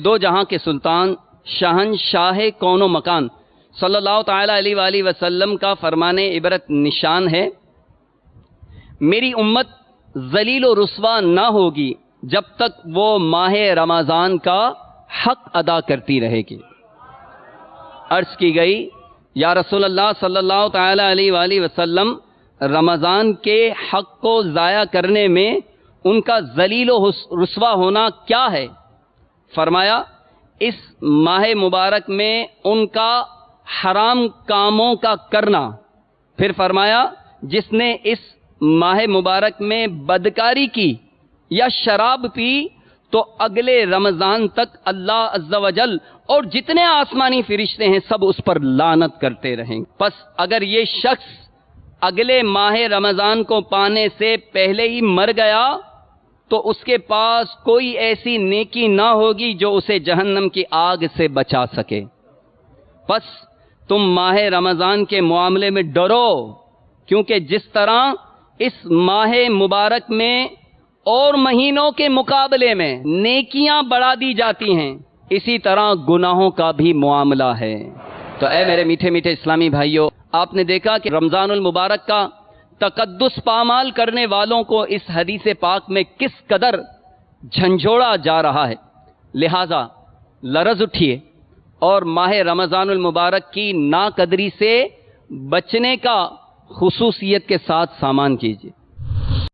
دو جہاں کے سلطان شہنشاہ کون و مکان صلی اللہ تعالی علیہ وآلہ وسلم کا فرمان عبرت نشان ہے، میری امت ذلیل و رسوا نہ ہوگی جب تک وہ ماہ رمضان کا حق ادا کرتی رہے گی۔ عرض کی گئی یا رسول اللہ صلی اللہ تعالی علیہ وآلہ وسلم، رمضان کے حق کو ضائع کرنے میں ان کا ذلیل و رسوا ہونا کیا ہے؟ فرمایا اس ماہ مبارک میں ان کا حرام کاموں کا کرنا۔ پھر فرمایا جس نے اس ماہ مبارک میں بدکاری کی یا شراب پی تو اگلے رمضان تک اللہ عز و جل اور جتنے آسمانی فرشتے ہیں سب اس پر لعنت کرتے رہیں۔ پس اگر یہ شخص اگلے ماہ رمضان کو پانے سے پہلے ہی مر گیا تو اس کے پاس کوئی ایسی نیکی نہ ہوگی جو اسے جہنم کی آگ سے بچا سکے۔ پس تم ماہ رمضان کے معاملے میں ڈرو، کیونکہ جس طرح اس ماہ مبارک میں اور مہینوں کے مقابلے میں نیکیاں بڑھا دی جاتی ہیں، اسی طرح گناہوں کا بھی معاملہ ہے۔ تو اے میرے میٹھے میٹھے اسلامی بھائیوں، آپ نے دیکھا کہ رمضان المبارک کا تقدس پامال کرنے والوں کو اس حدیث پاک میں کس قدر جھنجھوڑا جا رہا ہے۔ لہذا لرز اٹھیے اور ماہ رمضان المبارک کی ناقدری سے بچنے کا خصوصیت کے ساتھ سامان کیجیے۔